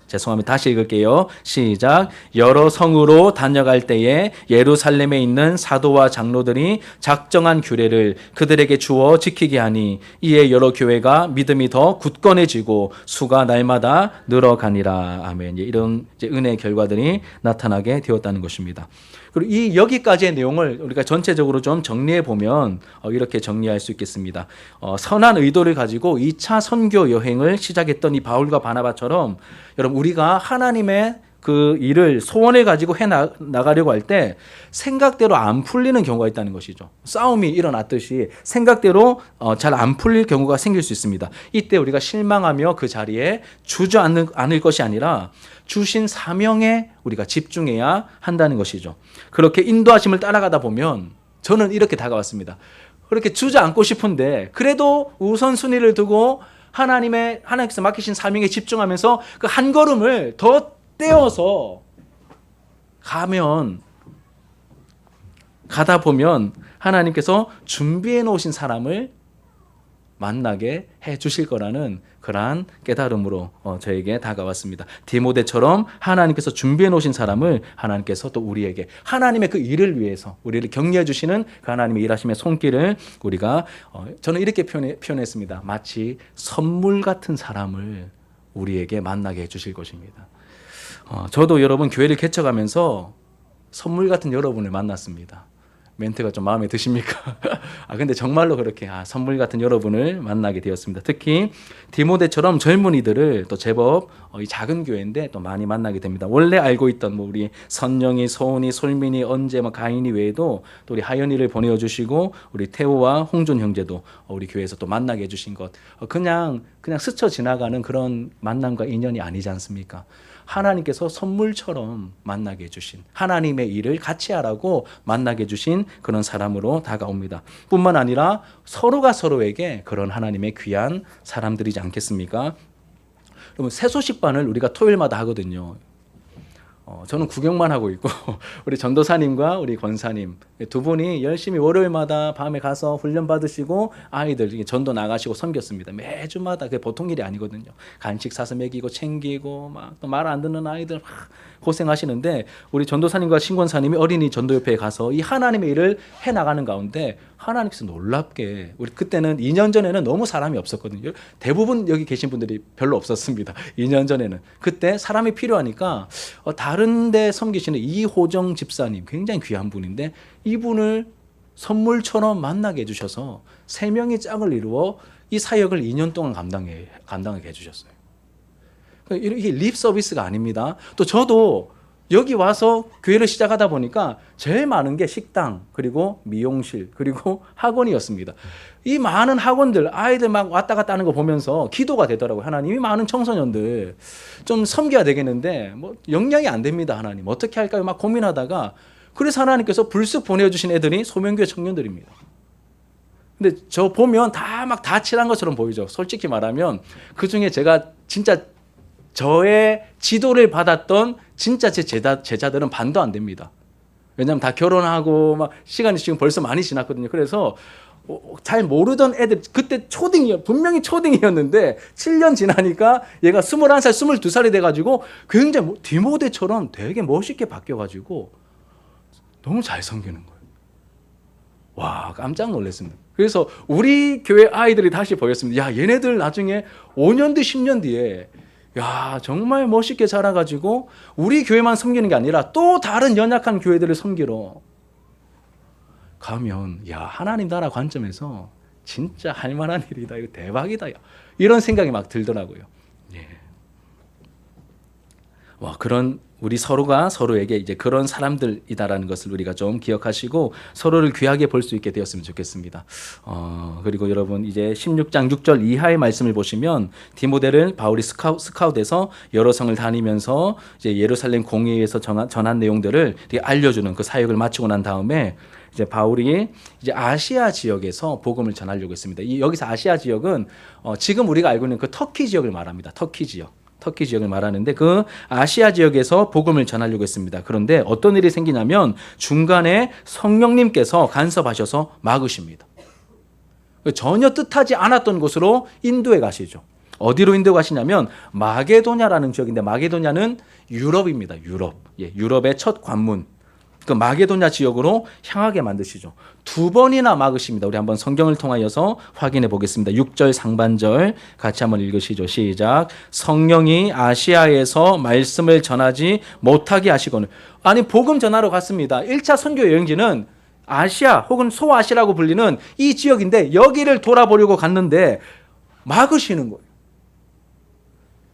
죄송합니다. 다시 읽을게요. 시작. 여러 성으로 다녀갈 때에 예루살렘에 있는 사도와 장로들이 작정한 규례를 그들에게 주어 지키게 하니 이에 여러 교회가 믿음이 더 굳건해지고 수가 날마다 늘어가니라. 아멘. 이런 은혜의 결과들이 나타나게 되었다는 것입니다. 그리고 이 여기까지의 내용을 우리가 전체적으로 좀 정리해 보면 이렇게 정리할 수 있겠습니다. 선한 의도를 가지고 2차 선교 여행을 시작했던 이 바울과 바나바처럼 여러분, 우리가 하나님의 그 일을 소원을 가지고 해 나가려고 할 때 생각대로 안 풀리는 경우가 있다는 것이죠. 싸움이 일어났듯이 생각대로 잘 안 풀릴 경우가 생길 수 있습니다. 이때 우리가 실망하며 그 자리에 주저앉을 것이 아니라 주신 사명에 우리가 집중해야 한다는 것이죠. 그렇게 인도하심을 따라가다 보면 저는 이렇게 다가왔습니다. 그렇게 주저앉고 싶은데 그래도 우선순위를 두고 하나님께서 맡기신 사명에 집중하면서 그 한 걸음을 더 떼어서 가다 보면 하나님께서 준비해 놓으신 사람을 만나게 해 주실 거라는 그러한 깨달음으로 저에게 다가왔습니다. 디모데처럼 하나님께서 준비해 놓으신 사람을 하나님께서 또 우리에게 하나님의 그 일을 위해서 우리를 격려해 주시는 그 하나님의 일하심의 손길을 우리가 저는 이렇게 표현했습니다. 마치 선물 같은 사람을 우리에게 만나게 해 주실 것입니다. 저도 여러분 교회를 개척하면서 선물 같은 여러분을 만났습니다. 멘트가 좀 마음에 드십니까? 근데 정말로 그렇게 선물 같은 여러분을 만나게 되었습니다. 특히 디모데처럼 젊은이들을 또 제법 이 작은 교회인데 또 많이 만나게 됩니다. 원래 알고 있던 우리 선영이, 소은이, 솔민이, 언제, 가인이 외에도 또 우리 하연이를 보내어 주시고 우리 태호와 홍준 형제도 우리 교회에서 또 만나게 해주신 것, 그냥 스쳐 지나가는 그런 만남과 인연이 아니지 않습니까? 하나님께서 선물처럼 만나게 해주신, 하나님의 일을 같이 하라고 만나게 해주신 그런 사람으로 다가옵니다. 뿐만 아니라 서로가 서로에게 그런 하나님의 귀한 사람들이지 않겠습니까? 여러분, 새소식반을 우리가 토요일마다 하거든요. 저는 구경만 하고 있고 우리 전도사님과 우리 권사님 두 분이 열심히 월요일마다 밤에 가서 훈련 받으시고 아이들 전도 나가시고 섬겼습니다. 매주마다 그게 보통 일이 아니거든요. 간식 사서 먹이고 챙기고 막 또 말 안 듣는 아이들 막 고생하시는데 우리 전도사님과 신권사님이 어린이 전도협회에 가서 이 하나님의 일을 해 나가는 가운데 하나님께서 놀랍게 우리 그때는 2년 전에는 너무 사람이 없었거든요. 대부분 여기 계신 분들이 별로 없었습니다. 2년 전에는 그때 사람이 필요하니까 다른 데 섬기시는 이호정 집사님 굉장히 귀한 분인데 이분을 선물처럼 만나게 해주셔서 3명이 짝을 이루어 이 사역을 2년 동안 감당하게 해주셨어요. 이게 립 서비스가 아닙니다. 또 저도 여기 와서 교회를 시작하다 보니까 제일 많은 게 식당 그리고 미용실 그리고 학원이었습니다. 이 많은 학원들 아이들 막 왔다 갔다 하는 거 보면서 기도가 되더라고요. 하나님이 많은 청소년들 좀 섬겨야 되겠는데 뭐 역량이 안 됩니다. 하나님 어떻게 할까요? 막 고민하다가 그래서 하나님께서 불쑥 보내주신 애들이 소명교회 청년들입니다. 근데 저 보면 다 막 다 칠한 것처럼 보이죠. 솔직히 말하면 그중에 제가 진짜 저의 지도를 받았던 진짜 제 제자들은 반도 안 됩니다. 왜냐하면 다 결혼하고 막 시간이 지금 벌써 많이 지났거든요. 그래서 잘 모르던 애들 그때 분명히 초딩이었는데 7년 지나니까 얘가 21살, 22살이 돼가지고 굉장히 디모데처럼 되게 멋있게 바뀌어가지고 너무 잘 섬기는 거예요. 와, 깜짝 놀랐습니다. 그래서 우리 교회 아이들이 다시 보였습니다. 야, 얘네들 나중에 5년 뒤, 10년 뒤에 야, 정말 멋있게 자라가지고 우리 교회만 섬기는 게 아니라 또 다른 연약한 교회들을 섬기러 가면 야, 하나님 나라 관점에서 진짜 할 만한 일이다. 이거 대박이다. 이런 생각이 막 들더라고요. 예. 와, 그런 우리 서로가 서로에게 이제 그런 사람들이다라는 것을 우리가 좀 기억하시고 서로를 귀하게 볼 수 있게 되었으면 좋겠습니다. 그리고 여러분 이제 16장 6절 이하의 말씀을 보시면 디모데를 바울이 스카웃에서 여러 성을 다니면서 이제 예루살렘 공회에서 전한 내용들을 알려주는 그 사역을 마치고 난 다음에 이제 바울이 이제 아시아 지역에서 복음을 전하려고 했습니다. 여기서 아시아 지역은 지금 우리가 알고 있는 그 터키 지역을 말합니다. 터키 지역을 말하는데 그 아시아 지역에서 복음을 전하려고 했습니다. 그런데 어떤 일이 생기냐면 중간에 성령님께서 간섭하셔서 막으십니다. 전혀 뜻하지 않았던 곳으로 인도에 가시죠. 어디로 인도 가시냐면 마게도냐라는 지역인데 마게도냐는 유럽입니다. 유럽의 첫 관문. 그 마게도냐 지역으로 향하게 만드시죠. 2번이나 막으십니다. 우리 한번 성경을 통하여서 확인해 보겠습니다. 6절 상반절 같이 한번 읽으시죠. 시작. 성령이 아시아에서 말씀을 전하지 못하게 하시거늘. 아니 복음 전하러 갔습니다. 1차 선교 여행지는 아시아 혹은 소아시아라고 불리는 이 지역인데 여기를 돌아보려고 갔는데 막으시는 거예요.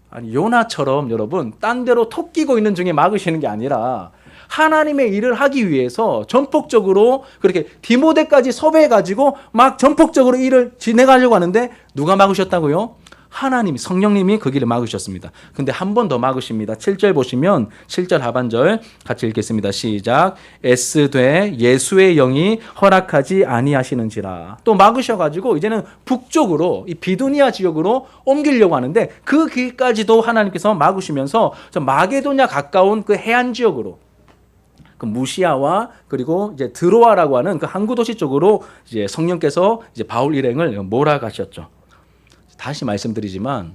아니 요나처럼 여러분 딴 데로 톡 끼고 있는 중에 막으시는 게 아니라 하나님의 일을 하기 위해서 전폭적으로 그렇게 디모데까지 섭외해가지고 막 전폭적으로 일을 진행하려고 하는데 누가 막으셨다고요? 하나님이 성령님이 그 길을 막으셨습니다. 근데 한 번 더 막으십니다. 7절 보시면 7절 하반절 같이 읽겠습니다. 시작. 애쓰되 예수의 영이 허락하지 아니하시는지라. 또 막으셔가지고 이제는 북쪽으로 이 비두니아 지역으로 옮기려고 하는데 그 길까지도 하나님께서 막으시면서 마게도냐 가까운 그 해안 지역으로 그 무시아와 그리고 이제 드로아라고 하는 그 항구 도시 쪽으로 이제 성령께서 이제 바울 일행을 몰아가셨죠. 다시 말씀드리지만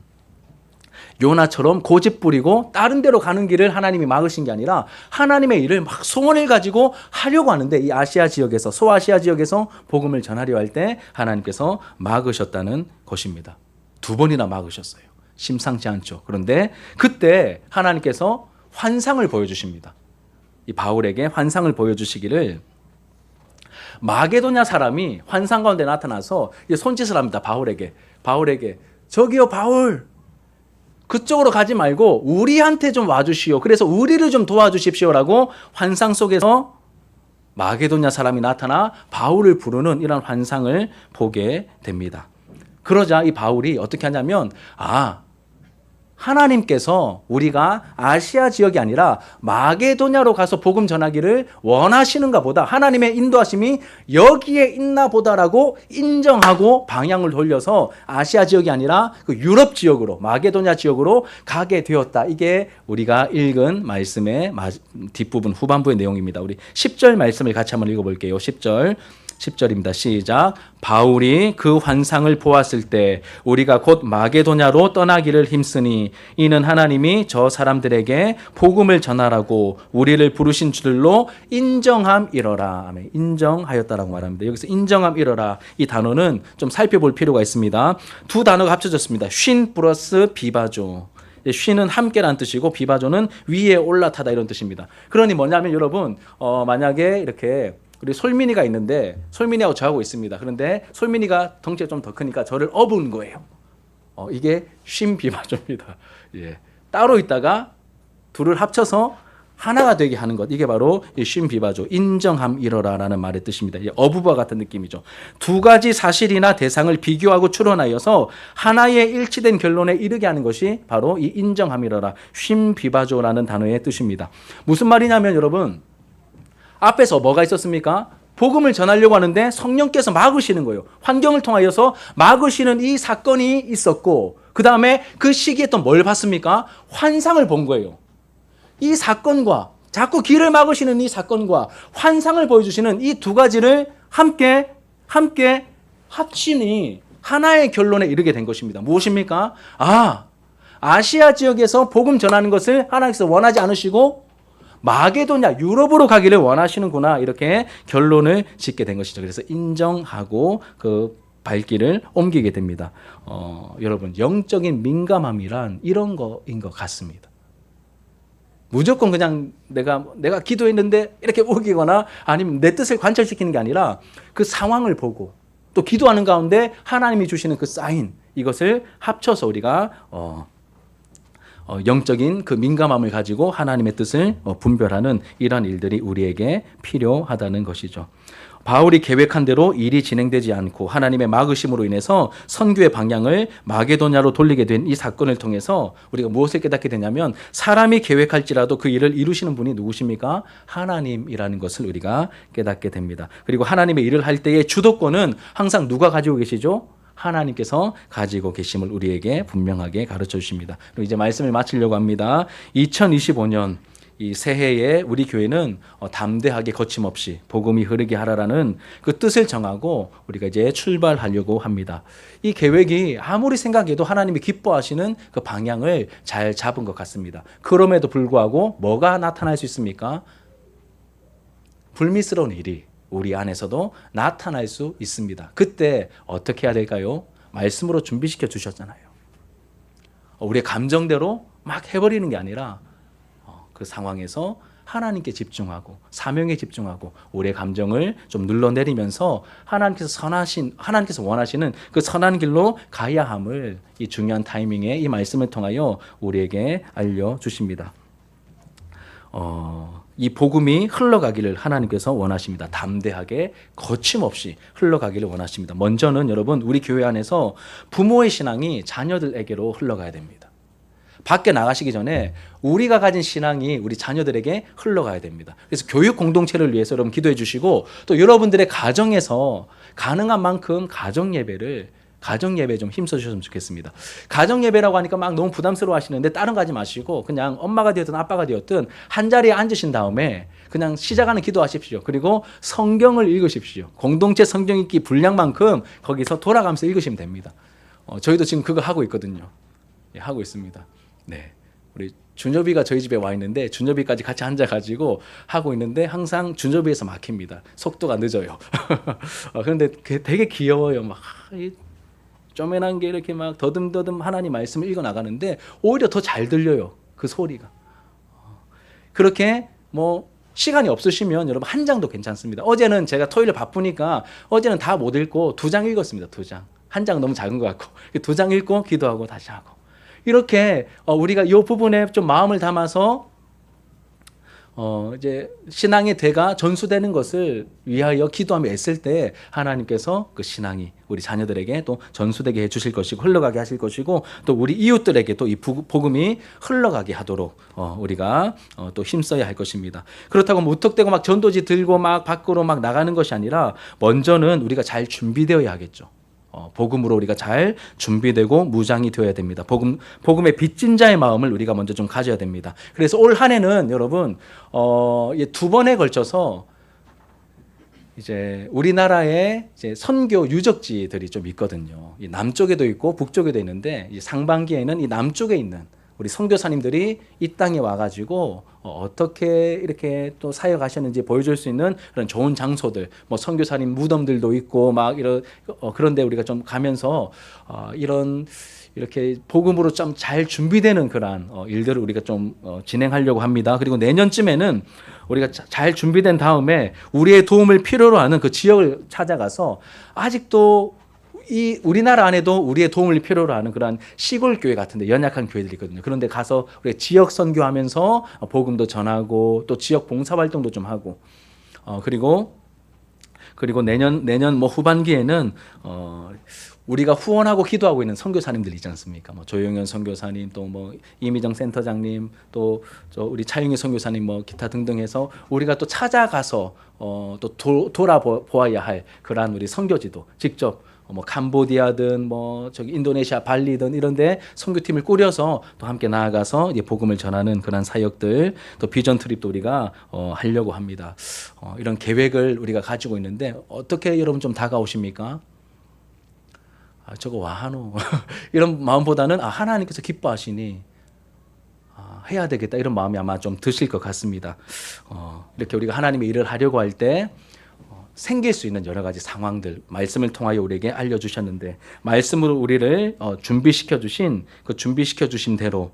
요나처럼 고집 부리고 다른 데로 가는 길을 하나님이 막으신 게 아니라 하나님의 일을 막 소원을 가지고 하려고 하는데 이 아시아 지역에서 소아시아 지역에서 복음을 전하려 할 때 하나님께서 막으셨다는 것입니다. 2번이나 막으셨어요. 심상치 않죠. 그런데 그때 하나님께서 환상을 보여주십니다. 이 바울에게 환상을 보여주시기를 마게도냐 사람이 환상 가운데 나타나서 손짓을 합니다. 바울에게 저기요 바울 그쪽으로 가지 말고 우리한테 좀 와주시오. 그래서 우리를 좀 도와주십시오라고 환상 속에서 마게도냐 사람이 나타나 바울을 부르는 이런 환상을 보게 됩니다. 그러자 이 바울이 어떻게 하냐면 하나님께서 우리가 아시아 지역이 아니라 마게도냐로 가서 복음 전하기를 원하시는가 보다, 하나님의 인도하심이 여기에 있나 보다라고 인정하고 방향을 돌려서 아시아 지역이 아니라 그 유럽 지역으로, 마게도냐 지역으로 가게 되었다. 이게 우리가 읽은 말씀의 뒷부분, 후반부의 내용입니다. 우리 10절 말씀을 같이 한번 읽어볼게요. 10절입니다. 시작. 바울이 그 환상을 보았을 때 우리가 곧 마게도냐로 떠나기를 힘쓰니 이는 하나님이 저 사람들에게 복음을 전하라고 우리를 부르신 줄로 인정함이러라. 아멘. 인정하였다라고 말합니다. 여기서 인정함이러라, 이 단어는 좀 살펴볼 필요가 있습니다. 두 단어가 합쳐졌습니다. 쉰 플러스 비바조. 쉰은 함께라는 뜻이고 비바조는 위에 올라타다 이런 뜻입니다. 그러니 뭐냐면 여러분, 만약에 이렇게 우리 솔민이가 있는데 솔민이하고 저하고 있습니다. 그런데 솔민이가 덩치가 좀 더 크니까 저를 업은 거예요. 이게 쉰 비바조입니다. 예. 따로 있다가 둘을 합쳐서 하나가 되게 하는 것, 이게 바로 쉰 비바조, 인정함이러라라는 말의 뜻입니다. 어부바 같은 느낌이죠. 두 가지 사실이나 대상을 비교하고 추론하여서 하나의 일치된 결론에 이르게 하는 것이 바로 이 인정함이러라, 쉰 비바조라는 단어의 뜻입니다. 무슨 말이냐면 여러분, 앞에서 뭐가 있었습니까? 복음을 전하려고 하는데 성령께서 막으시는 거예요. 환경을 통하여서 막으시는 이 사건이 있었고, 그 다음에 그 시기에 또 뭘 봤습니까? 환상을 본 거예요. 이 사건과, 자꾸 길을 막으시는 이 사건과 환상을 보여주시는 이 두 가지를 함께 합치니 하나의 결론에 이르게 된 것입니다. 무엇입니까? 아시아 지역에서 복음 전하는 것을 하나님께서 원하지 않으시고 마게도냐, 유럽으로 가기를 원하시는구나, 이렇게 결론을 짓게 된 것이죠. 그래서 인정하고 그 발길을 옮기게 됩니다. 여러분, 영적인 민감함이란 이런 거인 것 같습니다. 무조건 그냥 내가 기도했는데 이렇게 우기거나 아니면 내 뜻을 관철시키는 게 아니라 그 상황을 보고 또 기도하는 가운데 하나님이 주시는 그 사인, 이것을 합쳐서 우리가 영적인 그 민감함을 가지고 하나님의 뜻을 분별하는 이러한 일들이 우리에게 필요하다는 것이죠. 바울이 계획한 대로 일이 진행되지 않고 하나님의 막으심으로 인해서 선교의 방향을 마게도냐로 돌리게 된 이 사건을 통해서 우리가 무엇을 깨닫게 되냐면, 사람이 계획할지라도 그 일을 이루시는 분이 누구십니까? 하나님이라는 것을 우리가 깨닫게 됩니다. 그리고 하나님의 일을 할 때의 주도권은 항상 누가 가지고 계시죠? 하나님께서 가지고 계심을 우리에게 분명하게 가르쳐 주십니다. 그리고 이제 말씀을 마치려고 합니다. 2025년 이 새해에 우리 교회는 담대하게 거침없이 복음이 흐르게 하라라는 그 뜻을 정하고 우리가 이제 출발하려고 합니다. 이 계획이 아무리 생각해도 하나님이 기뻐하시는 그 방향을 잘 잡은 것 같습니다. 그럼에도 불구하고 뭐가 나타날 수 있습니까? 불미스러운 일이 우리 안에서도 나타날 수 있습니다. 그때 어떻게 해야 될까요? 말씀으로 준비시켜 주셨잖아요. 우리의 감정대로 막 해버리는 게 아니라 그 상황에서 하나님께 집중하고 사명에 집중하고 우리의 감정을 좀 눌러내리면서 하나님께서 원하시는 그 선한 길로 가야 함을 이 중요한 타이밍에 이 말씀을 통하여 우리에게 알려주십니다. 이 복음이 흘러가기를 하나님께서 원하십니다. 담대하게 거침없이 흘러가기를 원하십니다. 먼저는 여러분, 우리 교회 안에서 부모의 신앙이 자녀들에게로 흘러가야 됩니다. 밖에 나가시기 전에 우리가 가진 신앙이 우리 자녀들에게 흘러가야 됩니다. 그래서 교육 공동체를 위해서 여러분 기도해 주시고, 또 여러분들의 가정에서 가능한 만큼 가정 예배에 좀 힘써 주셨으면 좋겠습니다. 가정 예배라고 하니까 막 너무 부담스러워 하시는데 다른 거 하지 마시고 그냥 엄마가 되었든 아빠가 되었든 한 자리에 앉으신 다음에 그냥 시작하는 기도하십시오. 그리고 성경을 읽으십시오. 공동체 성경 읽기 분량만큼 거기서 돌아가면서 읽으시면 됩니다. 저희도 지금 그거 하고 있거든요. 예, 하고 있습니다. 네, 우리 준엽이가 저희 집에 와 있는데 준엽이까지 같이 앉아가지고 하고 있는데 항상 준엽이에서 막힙니다. 속도가 늦어요. 그런데 되게 귀여워요. 막 쪼맨한 게 이렇게 막 더듬더듬 하나님 말씀을 읽어 나가는데 오히려 더 잘 들려요. 그 소리가. 그렇게 시간이 없으시면 여러분 한 장도 괜찮습니다. 어제는 제가 토요일 바쁘니까 어제는 다 못 읽고 2장 읽었습니다. 2장. 한 장 너무 작은 것 같고 2장 읽고 기도하고 다시 하고. 이렇게 우리가 이 부분에 좀 마음을 담아서 이제 신앙의 대가 전수되는 것을 위하여 기도하며 애쓸 때 하나님께서 그 신앙이 우리 자녀들에게 또 전수되게 해주실 것이고 흘러가게 하실 것이고 또 우리 이웃들에게 또 이 복음이 흘러가게 하도록 우리가 또 힘써야 할 것입니다. 그렇다고 무턱대고 막 전도지 들고 막 밖으로 막 나가는 것이 아니라 먼저는 우리가 잘 준비되어야 하겠죠. 복음으로 우리가 잘 준비되고 무장이 되어야 됩니다. 복음의 빚진 자의 마음을 우리가 먼저 좀 가져야 됩니다. 그래서 올 한 해는 여러분 두 번에 걸쳐서 이제 우리나라에 이제 선교 유적지들이 좀 있거든요. 이 남쪽에도 있고 북쪽에도 있는데 이 상반기에는 이 남쪽에 있는 우리 선교사님들이 이 땅에 와가지고 어떻게 이렇게 또 사역하셨는지 보여줄 수 있는 그런 좋은 장소들, 뭐 선교사님 무덤들도 있고 막 이런 그런데 우리가 좀 가면서 이런 이렇게 복음으로 좀 잘 준비되는 그런 일들을 우리가 좀 진행하려고 합니다. 그리고 내년쯤에는 우리가 잘 준비된 다음에 우리의 도움을 필요로 하는 그 지역을 찾아가서 아직도 이 우리나라 안에도 우리의 도움을 필요로 하는 그런 시골 교회 같은데 연약한 교회들이 있거든요. 그런데 가서 우리 지역 선교하면서 복음도 전하고 또 지역 봉사 활동도 좀 하고 그리고 내년 뭐 후반기에는 우리가 후원하고 기도하고 있는 선교사님들 있지 않습니까? 뭐 조영현 선교사님, 또 뭐 이미정 센터장님, 또 저 우리 차영희 선교사님, 뭐 기타 등등 해서 우리가 또 찾아가서 또 돌아보아야 할 그러한 우리 선교지도 직접 뭐 캄보디아든 뭐 저기 인도네시아 발리든 이런데 선교팀을 꾸려서 또 함께 나아가서 이제 복음을 전하는 그런 사역들 또 비전 트립도 우리가 하려고 합니다. 이런 계획을 우리가 가지고 있는데 어떻게 여러분 좀 다가오십니까? 저거 와하노 이런 마음보다는 하나님께서 기뻐하시니 해야 되겠다 이런 마음이 아마 좀 드실 것 같습니다. 이렇게 우리가 하나님의 일을 하려고 할 때 생길 수 있는 여러 가지 상황들 말씀을 통하여 우리에게 알려주셨는데 말씀으로 우리를 준비시켜 주신 대로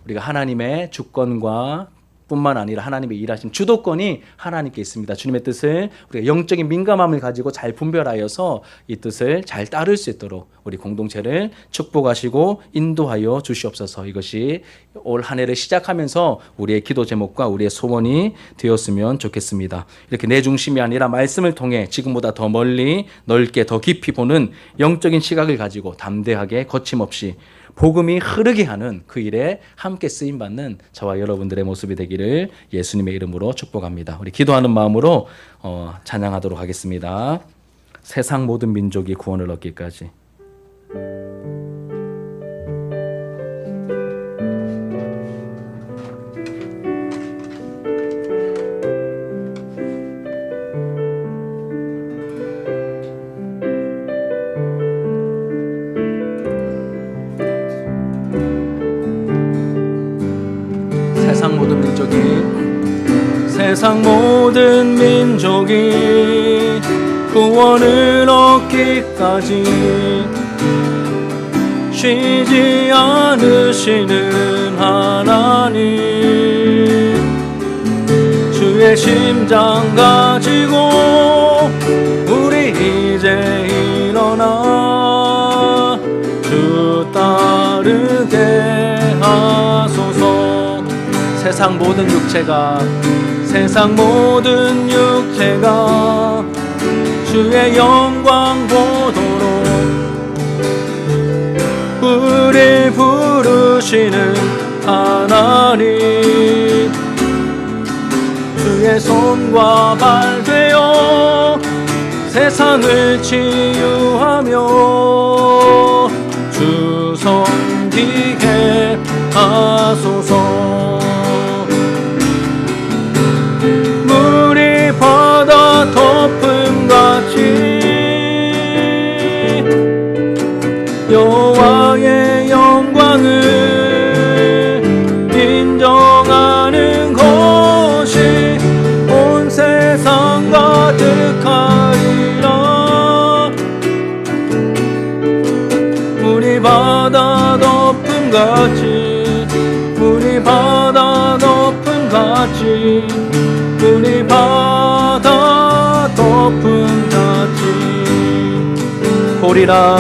우리가 하나님의 주권과 뿐만 아니라 하나님의 일하신 주도권이 하나님께 있습니다. 주님의 뜻을 우리가 영적인 민감함을 가지고 잘 분별하여서 이 뜻을 잘 따를 수 있도록 우리 공동체를 축복하시고 인도하여 주시옵소서. 이것이 올 한 해를 시작하면서 우리의 기도 제목과 우리의 소원이 되었으면 좋겠습니다. 이렇게 내 중심이 아니라 말씀을 통해 지금보다 더 멀리 넓게 더 깊이 보는 영적인 시각을 가지고 담대하게 거침없이 복음이 흐르게 하는 그 일에 함께 쓰임받는 저와 여러분들의 모습이 되기를 예수님의 이름으로 축복합니다. 우리 기도하는 마음으로 찬양하도록 하겠습니다. 세상 모든 민족이 구원을 얻기까지. 세상 모든 민족이 구원을 얻기까지 쉬지 않으시는 하나님 주의 심장 가지고 우리 이제 일어나 주 따르게 하소서. 세상 모든 육체가 주의 영광 보도록 우리 부르시는 하나님 주의 손과 발 되어 세상을 치유하며 주 섬기게 하소서. 바다 덮음같이 여호와의 영광을 인정하는 것이 온 세상 가득하리라. 우리 바다 덮음같이 우리 바다 덮음같이 우리 바다 덮음같이 보리라